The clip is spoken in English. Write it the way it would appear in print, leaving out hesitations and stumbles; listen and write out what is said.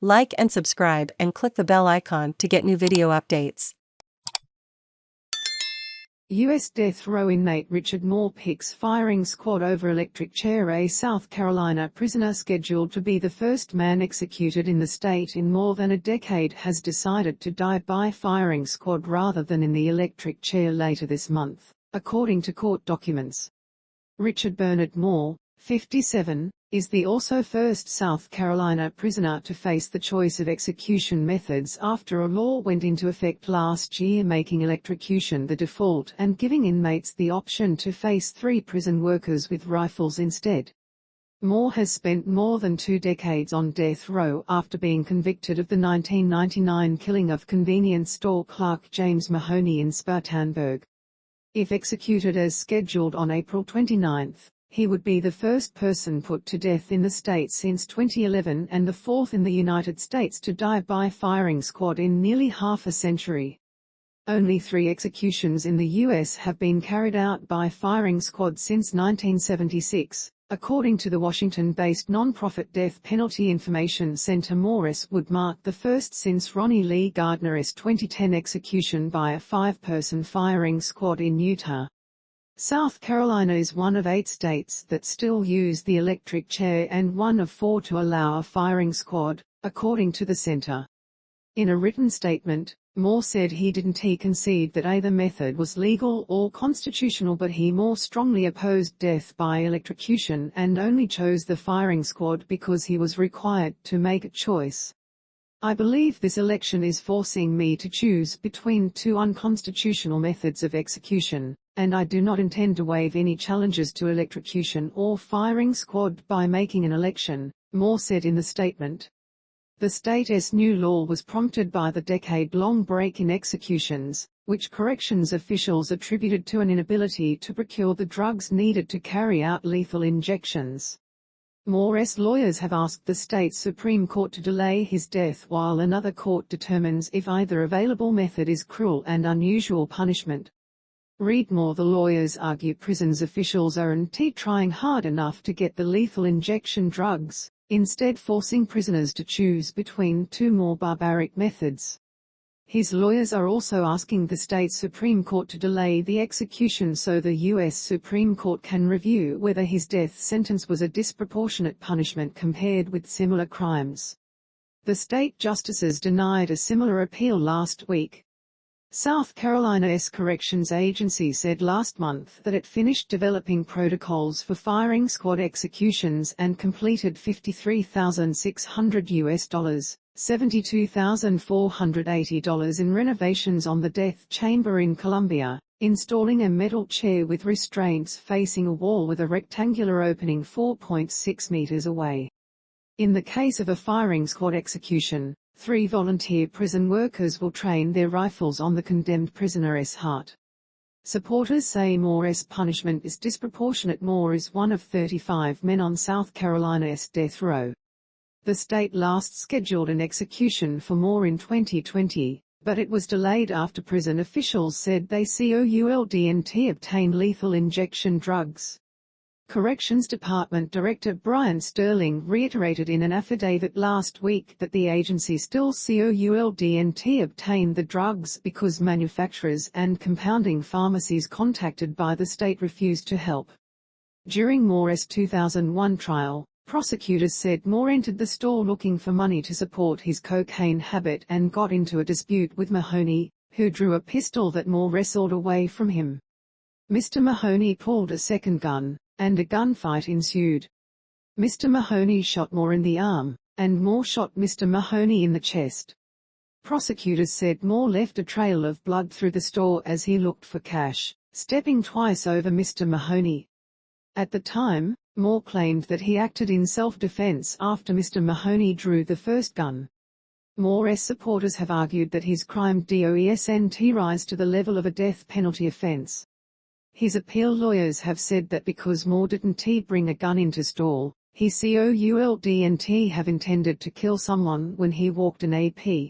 Like and subscribe and click the bell icon to get new video updates. U.S. death row inmate Richard Moore picks firing squad over electric chair. A South Carolina prisoner scheduled to be the first man executed in the state in more than a decade has decided to die by firing squad rather than in the electric chair later this month, according to court documents. Richard Bernard Moore, 57, is the also first South Carolina prisoner to face the choice of execution methods after a law went into effect last year making electrocution the default and giving inmates the option to face 3 prison workers with rifles instead. Moore has spent more than 2 decades on death row after being convicted of the 1999 killing of convenience store clerk James Mahoney in Spartanburg. If executed as scheduled on April 29, he would be the first person put to death in the state since 2011 and the 4th in the United States to die by firing squad in nearly half a century. Only 3 executions in the U.S. have been carried out by firing squad since 1976, according to the Washington-based nonprofit Death Penalty Information Center. Morris would mark the first since Ronnie Lee Gardner's 2010 execution by a 5-person firing squad in Utah. South Carolina is one of 8 states that still use the electric chair and one of 4 to allow a firing squad, according to the center. In a written statement, Moore said he didn't concede that either method was legal or constitutional, but he more strongly opposed death by electrocution and only chose the firing squad because he was required to make a choice. I believe this election is forcing me to choose between 2 unconstitutional methods of execution, and I do not intend to waive any challenges to electrocution or firing squad by making an election, Moore said in the statement. The state's new law was prompted by the decade-long break in executions, which corrections officials attributed to an inability to procure the drugs needed to carry out lethal injections. Moore's lawyers have asked the state Supreme Court to delay his death while another court determines if either available method is cruel and unusual punishment. Read more. The lawyers argue prisons officials aren't trying hard enough to get the lethal injection drugs, instead forcing prisoners to choose between 2 more barbaric methods. His lawyers are also asking the state Supreme Court to delay the execution so the U.S. Supreme Court can review whether his death sentence was a disproportionate punishment compared with similar crimes. The state justices denied a similar appeal last week. South Carolina's Corrections Agency said last month that it finished developing protocols for firing squad executions and completed $53,600, $72,480 in renovations on the death chamber in Columbia, installing a metal chair with restraints facing a wall with a rectangular opening 4.6 meters away. In the case of a firing squad execution, 3 volunteer prison workers will train their rifles on the condemned prisoner's heart. Supporters say Moore's punishment is disproportionate. Moore is one of 35 men on South Carolina's death row. The state last scheduled an execution for Moore in 2020, but it was delayed after prison officials said they couldn't obtain lethal injection drugs. Corrections Department Director Bryan Stirling reiterated in an affidavit last week that the agency still couldn't obtain the drugs because manufacturers and compounding pharmacies contacted by the state refused to help. During Moore's 2001 trial, prosecutors said Moore entered the store looking for money to support his cocaine habit and got into a dispute with Mahoney, who drew a pistol that Moore wrestled away from him. Mr. Mahoney pulled a second gun, and a gunfight ensued. Mr. Mahoney shot Moore in the arm, and Moore shot Mr. Mahoney in the chest. Prosecutors said Moore left a trail of blood through the store as he looked for cash, stepping twice over Mr. Mahoney. At the time, Moore claimed that he acted in self-defense after Mr. Mahoney drew the first gun. Moore's supporters have argued that his crime doesn't rise to the level of a death penalty offense. His appeal lawyers have said that because Moore didn't bring a gun into store, he couldn't have intended to kill someone when he walked an AP.